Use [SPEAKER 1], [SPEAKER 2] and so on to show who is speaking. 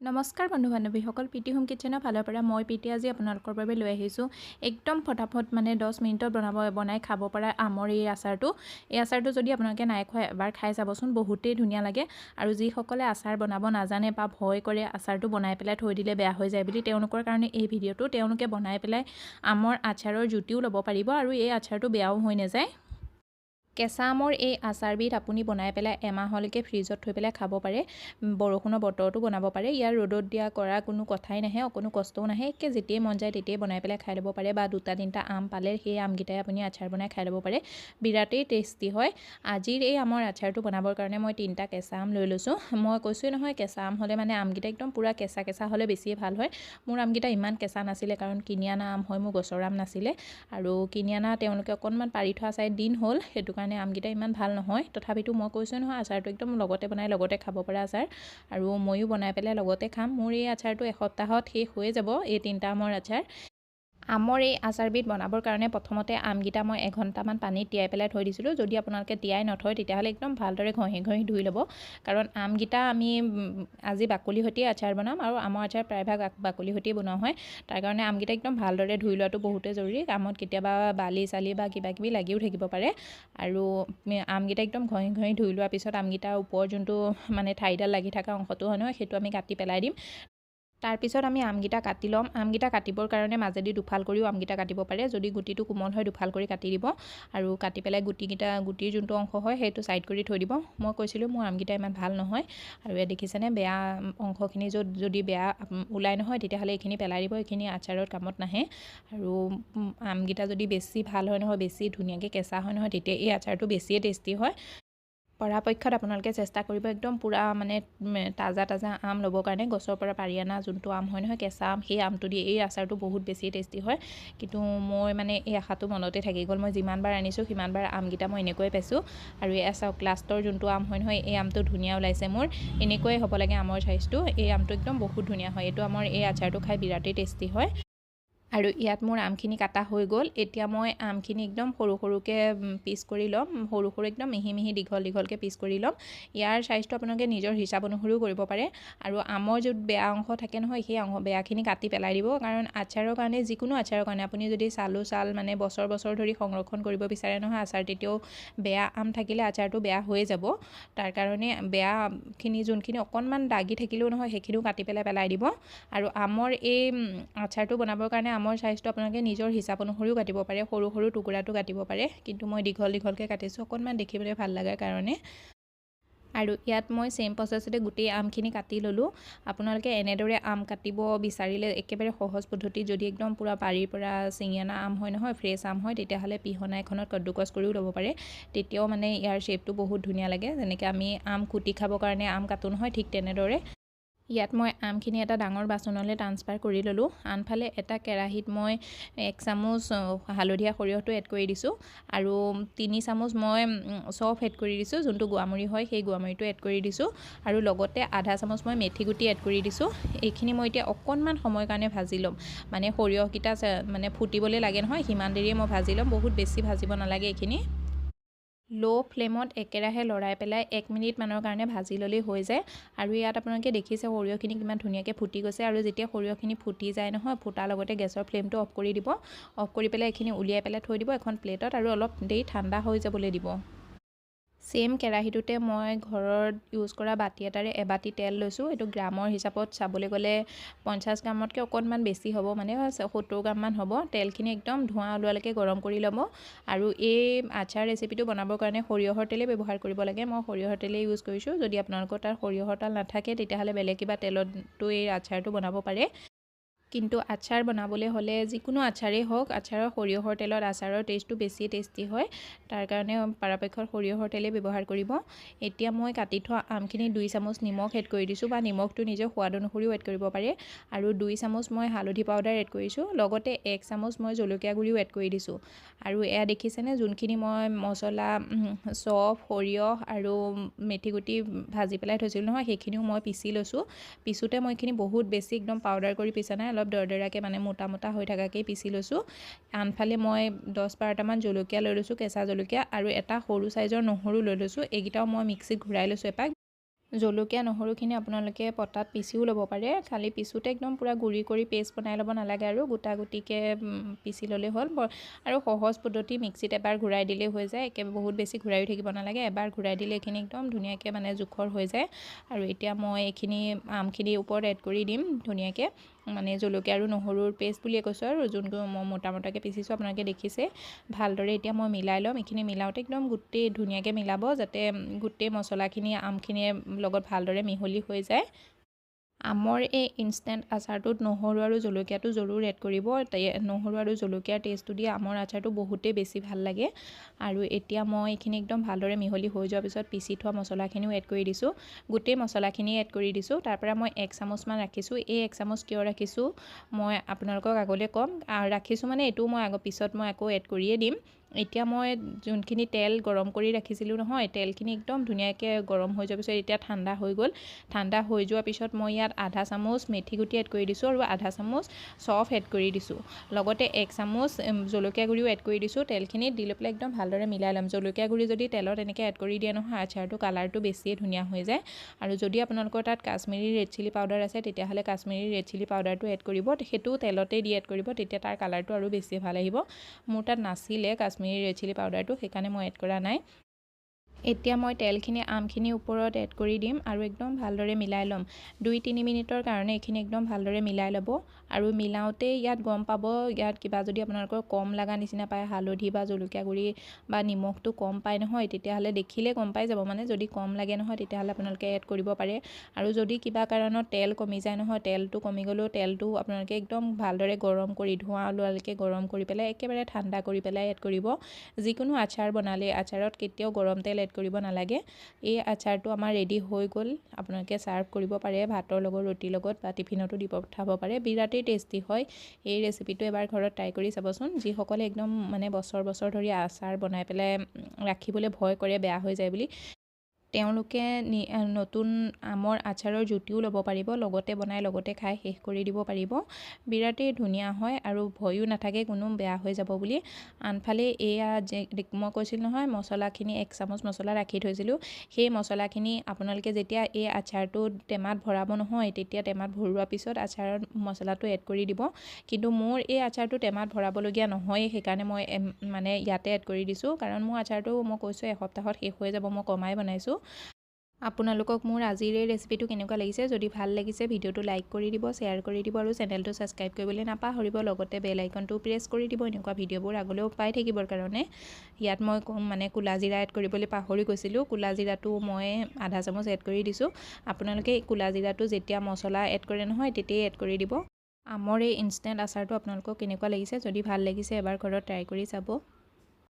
[SPEAKER 1] নমস্কাৰ বন্ধু বান্ধৱীসকল, পিটি হোম কিচেনৰ ফালৰ পৰা মই পিটি আজি আপোনালোকৰ বাবে লৈ আহিছোঁ একদম ফটাফট 10 মিনিটত বনাই খাব পৰা আমৰ এই আচাৰটো। এই আচাৰটো যদি আপোনালোকে নাই খোৱা এবাৰ খাই চাবচোন, বহুতেই ধুনীয়া লাগে। আৰু যিসকলে আচাৰ বনাব নাজানে বা ভয় কৰে আচাৰটো বনাই পেলাই থৈ দিলে বেয়া হৈ যায় বুলি, তেওঁলোকৰ কাৰণে এই ভিডিঅ'টো। তেওঁলোকে বনাই পেলাই আমৰ আচাৰৰ জুতিও ল'ব পাৰিব আৰু এই আচাৰটো বেয়াও হৈ নাযায়। কেঁচা আমৰ এই আচাৰবিধ আপুনি বনাই পেলাই এমাহলৈকে ফ্ৰিজত থৈ পেলাই খাব পাৰে। বৰষুণৰ বতৰতো বনাব পাৰে। ইয়াৰ ৰ'দত দিয়া কৰা কোনো কথাই নাহে, কোনো কষ্টও নাহে। একে যেতিয়াই মন যায় তেতিয়াই বনাই পেলাই খাই ল'ব পাৰে। বা 2-3টা আম পালে সেই আমকেইটাই আপুনি আচাৰ বনাই খাই ল'ব পাৰে। বিৰাটেই টেষ্টি হয়। আজিৰ এই আমৰ আচাৰটো বনাবৰ কাৰণে মই 3টা কেঁচা আম লৈ লৈছোঁ। মই কৈছোঁৱেই নহয়, কেঁচা আম হ'লে মানে আমকেইটা একদম পূৰা কেঁচা কেঁচা হ'লে বেছিয়ে ভাল হয়। মোৰ আমকেইটা ইমান কেঁচা নাছিলে, কাৰণ কিনি অনা আম হয়, মোৰ গছৰ আম নাছিলে। আৰু কিনি অনা তেওঁলোকে অকণমান পাৰি থোৱা চাই দিন হ'ল, সেইটো কাৰণে আমকেইটা ইমান ভাল নহয়। তথাপিতো মই কৈছোঁ নহয়, আচাৰটো একদম লগতে বনাই লগতে খাব পৰা আচাৰ। আৰু ময়ো বনাই পেলাই লগতে খাম। মোৰ এই আচাৰটো এসপ্তাহত শেষ হৈ যাব, এই 3টা আমৰ আচাৰ। আমৰ এই আচাৰবিধ বনাবৰ কাৰণে প্ৰথমতে আমকেইটা মই 1 ঘণ্টামান পানীত তিয়াই পেলাই থৈ দিছিলোঁ। যদি আপোনালোকে তিয়াই নথয় তেতিয়াহ'লে একদম ভালদৰে ঘঁহি ধুই ল'ব। কাৰণ আমকেইটা আমি আজি বাকলি সৈতে আচাৰ বনাম, আৰু আমৰ আচাৰ প্ৰায়ভাগ বাকলি সৈতে বনোৱা হয়। তাৰ কাৰণে আমকেইটা একদম ভালদৰে ধুই লোৱাটো বহুতেই জৰুৰী। আমত কেতিয়াবা বালি চালি বা কিবাকিবি লাগিও থাকিব পাৰে। আৰু আমকেইটা একদম ঘঁহি ধুই লোৱাৰ পিছত আমকেইটাৰ ওপৰ যোনটো ঠাইডাল লাগি থকা অংশটো হয় নহয়, সেইটো আমি কাটি পেলাই দিম। তাৰপিছত আমি আমকেইটা কাটি ল'ম। আমকেইটা কাটিবৰ কাৰণে মাজেদি দুফাল কৰিও আমকেইটা কাটিব পাৰে। যদি গুটিটো কোমল হয় দুফাল কৰি কাটি দিব, আৰু কাটি পেলাই গুটিৰ যোনটো অংশ হয় সেইটো ছাইড কৰি থৈ দিব। মই কৈছিলোঁ মোৰ আমকেইটা ইমান ভাল নহয়, আৰু দেখিছেনে, বেয়া অংশখিনি যদি বেয়া ওলাই নহয় তেতিয়াহ'লে এইখিনি পেলাই দিব। এইখিনি আচাৰত কামত নাহে। আৰু আমকেইটা যদি বেছি ভাল হয় নহয়, বেছি ধুনীয়াকৈ কেঁচা হয় নহয়, তেতিয়া এই আচাৰটো বেছিয়ে টেষ্টি হয়। পৰাপক্ষত আপোনালোকে চেষ্টা কৰিব একদম পূৰা তাজা আম ল'বৰ কাৰণে। গছৰ পৰা পাৰি অনা যোনটো আম হয় নহয়, কেঁচা আম, সেই আমটো দি এই আচাৰটো বহুত বেছি টেষ্টি হয়। কিন্তু মই এই আশাটো মনতে থাকি গ'ল। মই যিমানবাৰ আনিছোঁ সিমানবাৰ আমকেইটা মই এনেকুৱাই পাইছোঁ। আৰু এই চাওক, লাষ্টৰ যোনটো আম হয় নহয়, এই আমটো ধুনীয়া ওলাইছে মোৰ। এনেকুৱাই হ'ব লাগে আমৰ চাইজটো। এই আমটো একদম বহুত ধুনীয়া হয়। এইটো আমৰ এই আচাৰটো খাই বিৰাটেই টেষ্টি হয়। আৰু ইয়াত মোৰ আমখিনি কাটা হৈ গ'ল। এতিয়া মই আমখিনি একদম সৰু সৰুকৈ পিচ কৰি ল'ম। সৰু একদম মিহি দীঘলকৈ পিচ কৰি ল'ম। ইয়াৰ চাইজটো আপোনালোকে নিজৰ হিচাপ অনুসৰিও কৰিব পাৰে। আৰু আমৰ য'ত বেয়া অংশ থাকে নহয়, সেই বেয়াখিনি কাটি পেলাই দিব। কাৰণ আচাৰৰ কাৰণে, যিকোনো আচাৰৰ কাৰণে আপুনি যদি চাল বছৰ ধৰি সংৰক্ষণ কৰিব বিচাৰে নহয় আচাৰ, তেতিয়াও বেয়া আম থাকিলে আচাৰটো বেয়া হৈ যাব। তাৰ কাৰণে বেয়াখিনি যোনখিনি অকণমান দাগি থাকিলেও নহয়, সেইখিনিও কাটি পেলাই দিব। আৰু আমৰ এই আচাৰটো বনাবৰ কাৰণে আমৰ চাইজটো আপোনালোকে নিজৰ হিচাপ অনুসৰিও কাটিব পাৰে। সৰু টুকুৰাটো কাটিব পাৰে, কিন্তু মই দীঘলকৈ কাটিছোঁ অকণমান দেখিবলৈ ভাল লগাৰ কাৰণে। আৰু ইয়াত মই চেম প্ৰচেছতে গোটেই আমখিনি কাটি ল'লোঁ। আপোনালোকে এনেদৰে আম কাটিব বিচাৰিলে একেবাৰে সহজ পদ্ধতি, যদি একদম পূৰা বাৰীৰ পৰা ছিঙি অনা আম হয় নহয়, ফ্ৰেছ আম হয়, তেতিয়াহ'লে পিহনা এখনত কদ্দুকছ কৰিও ল'ব পাৰে। তেতিয়াও ইয়াৰ শ্বেপটো বহুত ধুনীয়া লাগে। যেনেকৈ আমি আম কুটি খাবৰ কাৰণে আম কাটো নহয়, ঠিক তেনেদৰে। ইয়াত মই আমখিনি এটা ডাঙৰ বাচনলৈ ট্ৰান্সফাৰ কৰি ল'লোঁ। আনফালে এটা কেৰাহীত মই 1 চামুচ হালধীয়া সৰিয়হটো এড কৰি দিছোঁ। আৰু 3 চামুচ মই চফ এড কৰি দিছোঁ, যোনটো গুৱামুৰি হয় সেই গুৱামুৰিটো এড কৰি দিছোঁ। আৰু লগতে আধা চামুচ মই মেথি গুটি এড কৰি দিছোঁ। এইখিনি মই এতিয়া অকণমান সময়ৰ কাৰণে ভাজি ল'ম। সৰিয়হকেইটা ফুটিবলৈ লাগে নহয়, সিমান দেৰিয়ে মই ভাজি ল'ম। বহুত বেছি ভাজিব নালাগে এইখিনি। ল' ফ্লেমত একেৰাহে লৰাই পেলাই 1 মিনিটমানৰ কাৰণে ভাজি ল'লেই হৈ যায়। আৰু ইয়াত আপোনালোকে দেখিছে সৰিয়হখিনি কিমান ধুনীয়াকৈ ফুটি গৈছে। আৰু যেতিয়া সৰিয়হখিনি ফুটি যায় নহয়, ফুটাৰ লগতে গেছৰ ফ্লেমটো অফ কৰি দিব। অফ কৰি পেলাই এইখিনি উলিয়াই পেলাই থৈ দিব এখন প্লেটত, আৰু অলপ দেৰি ঠাণ্ডা হৈ যাবলৈ দিব। চেম কেৰাহীটোতে মই ঘৰত ইউজ কৰা বাতি এটাৰে এবাতি তেল লৈছোঁ। এইটো গ্ৰামৰ হিচাপত চাবলৈ গ'লে 50 গ্ৰামতকৈ অকণমান বেছি হ'ব, 70 গ্ৰামমান হ'ব। তেলখিনি একদম ধোঁৱা ওলোৱালৈকে গৰম কৰি ল'ব। আৰু এই আচাৰ ৰেচিপিটো বনাবৰ কাৰণে সৰিয়হৰ তেলেই ব্যৱহাৰ কৰিব লাগে। মই সৰিয়হৰ তেলেই ইউজ কৰিছোঁ। যদি আপোনালোকৰ তাত সৰিয়হৰ তেল নাথাকে তেতিয়াহ'লে বেলেগ কিবা তেলতো এই আচাৰটো বনাব পাৰে। কিন্তু আচাৰ বনাবলৈ হ'লে যিকোনো আচাৰেই হওক, আচাৰৰ সৰিয়হৰ তেলত আচাৰৰ টেষ্টটো বেছি টেষ্টি হয়। তাৰ কাৰণে পৰাপক্ষত সৰিয়হৰ তেলেই ব্যৱহাৰ কৰিব। এতিয়া মই কাটি থোৱা আমখিনি 2 চামুচ নিমখ এড কৰি দিছোঁ, বা নিমখটো নিজৰ সোৱাদ অনুসৰিও এড কৰিব পাৰে। আৰু 2 চামুচ মই হালধি পাউডাৰ এড কৰিছোঁ। লগতে 1 চামুচ মই জলকীয়া গুড়িও এড কৰি দিছোঁ। আৰু এয়া দেখিছেনে, যোনখিনি মই মছলা, চফ, সৰিয়হ আৰু মেথি গুটি ভাজি পেলাই থৈছিলোঁ নহয়, সেইখিনিও মই পিচি লৈছোঁ। পিছোতে মই এইখিনি বহুত বেছি একদম পাউডাৰ কৰি পিছা নাই, অলপ দৰদৰাকৈ মোটা হৈ থকাকৈ পিচি লৈছোঁ। আনফালে মই 10-12টামান জলকীয়া লৈ লৈছোঁ, কেঁচা জলকীয়া, আৰু এটা সৰু চাইজৰ নহৰু লৈ লৈছোঁ। এইকেইটাও মই মিক্সিত ঘূৰাই লৈছোঁ এপাক। জলকীয়া নহৰুখিনি আপোনালোকে পটাত পিচিও ল'ব পাৰে, খালি পিছোতে একদম পূৰা গুড়ি কৰি পেষ্ট বনাই ল'ব নালাগে আৰু গোটা গুটিকৈ পিচি ল'লেই হ'ল। আৰু সহজ পদ্ধতি, মিক্সিত এবাৰ ঘূৰাই দিলেই হৈ যায়, একেবাৰে বহুত বেছি ঘূৰাইও থাকিব নালাগে, এবাৰ ঘূৰাই দিলে এইখিনি একদম ধুনীয়াকৈ মানে জোখৰ হৈ যায়। আৰু এতিয়া মই এইখিনি আমখিনিৰ ওপৰত এড কৰি দিম ধুনীয়াকৈ, মানে জলকীয়া আৰু নহৰুৰ পেষ্ট বুলিয়ে কৈছোঁ আৰু যোনটো মই মোটাকৈ পিচিছোঁ আপোনালোকে দেখিছে। ভালদৰে এতিয়া মই মিলাই ল'ম, এইখিনি মিলাওঁতে একদম গোটেই ধুনীয়াকৈ মিলাব যাতে গোটেই মছলাখিনি আমখিনিৰ লগত ভালদৰে মিহলি হৈ যায়। আমৰ এই ইনষ্টেণ্ট আচাৰটোত নহৰু আৰু জলকীয়াটো জৰুৰ এড কৰিব। নহৰু আৰু জলকীয়াৰ টেষ্টটো দিয়ে আমৰ আচাৰটো বহুতেই বেছি ভাল লাগে। আৰু এতিয়া মই এইখিনি একদম ভালদৰে মিহলি হৈ যোৱাৰ পিছত পিচি থোৱা মছলাখিনিও এড কৰি দিছোঁ, গোটেই মছলাখিনি এড কৰি দিছোঁ। তাৰ পৰা মই 1 চামুচমান ৰাখিছোঁ। এই 1 চামুচ কিয় ৰাখিছোঁ মই আপোনালোকক আগলৈ ক'ম, ৰাখিছোঁ মানে এইটো মই পিছত মই আকৌ এড কৰিয়ে দিম। এতিয়া মই যোনখিনি তেল গৰম কৰি ৰাখিছিলোঁ নহয়, তেলখিনি একদম ধুনীয়াকৈ গৰম হৈ যোৱাৰ পিছত এতিয়া ঠাণ্ডা হৈ গ'ল। ঠাণ্ডা হৈ যোৱাৰ পিছত মই ইয়াত আধা চামুচ মেথি গুটি এড কৰি দিছোঁ আৰু আধা চামুচ চফ এড কৰি দিছোঁ, লগতে 1 চামুচ জলকীয়া গুড়িও এড কৰি দিছোঁ। তেলখিনিত দি লৈ পেলাই একদম ভালদৰে মিলাই ল'ম। জলকীয়া গুড়ি যদি তেলত এনেকৈ এড কৰি দিয়ে নহয়, আচাৰটো কালাৰটো বেছিয়ে ধুনীয়া হৈ যায়। আৰু যদি আপোনালোকৰ তাত কাশ্মীৰী ৰেড চিলি পাউডাৰ আছে তেতিয়াহ'লে কাশ্মীৰী ৰেড চিলি পাউডাৰটো এড কৰিব, সেইটো তেলতে দি এড কৰিব, তেতিয়া তাৰ কালাৰটো আৰু বেছি ভাল আহিব। মোৰ তাত নাছিলে কাশ্মীৰী ৰেড চিলি পাউডাৰটো, সেইকাৰণে মই এড কৰা নাই। এতিয়া মই তেলখিনি আমখিনিৰ ওপৰত এড কৰি দিম আৰু একদম ভালদৰে মিলাই ল'ম। 2-3 মিনিটৰ কাৰণে এইখিনি একদম ভালদৰে মিলাই ল'ব। আৰু মিলাওঁতে ইয়াত গম পাব, ইয়াত কিবা যদি আপোনালোকৰ কম লগা নিচিনা পায়, হালধি বা জলকীয়া গুড়ি বা নিমখটো কম পায় নহয়, তেতিয়াহ'লে দেখিলে গম পাই যাব, মানে যদি কম লাগে নহয় তেতিয়াহ'লে আপোনালোকে এড কৰিব পাৰে। আৰু যদি কিবা কাৰণত তেল কমি যায় নহয়, তেলটো কমি গ'লেও তেলটো আপোনালোকে একদম ভালদৰে গৰম কৰি, ধোঁৱা ওলোৱালৈকে গৰম কৰি পেলাই একেবাৰে ঠাণ্ডা কৰি পেলাই এড কৰিব। যিকোনো আচাৰ বনালে আচাৰত কেতিয়াও গৰম তেল এড কৰিব নালাগে। এই আচাৰটো আমাৰ ৰেডি হৈ গ'ল, আপোনালোকে ছাৰ্ভ কৰিব পাৰে ভাতৰ লগত, ৰুটিৰ লগত বা টিফিনতো দি পঠাব পাৰে, বিৰাটেই টেষ্টি হয়। এই ৰেচিপিটো এবাৰ ঘৰত ট্ৰাই কৰি চাবচোন। যিসকলে একদম মানে বছৰ বছৰ ধৰি আচাৰ বনাই পেলাই ৰাখিবলৈ ভয় কৰে বেয়া হৈ যায় বুলি, তেওঁলোকে নতুন আমৰ আচাৰৰ জুতিও ল'ব পাৰিব, লগতে বনাই লগতে খাই শেষ কৰি দিব পাৰিব। বিৰাটেই ধুনীয়া হয় আৰু ভয়ো নাথাকে কোনো বেয়া হৈ যাব বুলি। আনফালে এয়া মই কৈছিলোঁ নহয়, মছলাখিনি 1 চামুচ মছলা ৰাখি থৈছিলোঁ, সেই মছলাখিনি আপোনালোকে যেতিয়া এই আচাৰটো টেমাত ভৰাব নহয়, তেতিয়া টেমাত ভৰোৱাৰ পিছত আচাৰত মছলাটো এড কৰি দিব। কিন্তু মোৰ এই আচাৰটো টেমাত ভৰাবলগীয়া নহয়, সেইকাৰণে মই মানে ইয়াতে এড কৰি দিছোঁ, কাৰণ মোৰ আচাৰটো মই কৈছোঁ এসপ্তাহত শেষ হৈ যাব, মই কমাই বনাইছোঁ। আপোনালোকক মোৰ আজিৰ এই ৰেচিপিটো কেনেকুৱা লাগিছে, যদি ভাল লাগিছে ভিডিঅ'টো লাইক কৰি দিব, শ্বেয়াৰ কৰি দিব আৰু চেনেলটো ছাবস্ক্ৰাইব কৰিবলৈ নাপাহৰিব, লগতে বেল আইকনটো প্ৰেছ কৰি দিব এনেকুৱা ভিডিঅ'বোৰ আগলৈও পাই থাকিবৰ কাৰণে। ইয়াত মই মানে ক'লা জিৰা এড কৰিবলৈ পাহৰি গৈছিলোঁ, ক'লা জিৰাটো মই আধা চামুচ এড কৰি দিছোঁ। আপোনালোকে ক'লা জিৰাটো যেতিয়া মছলা এড কৰে নহয় তেতিয়াই এড কৰি দিব। আমৰ এই ইনষ্টেণ্ট আচাৰটো আপোনালোকক কেনেকুৱা লাগিছে, যদি ভাল লাগিছে এবাৰ ঘৰত ট্ৰাই কৰি চাব।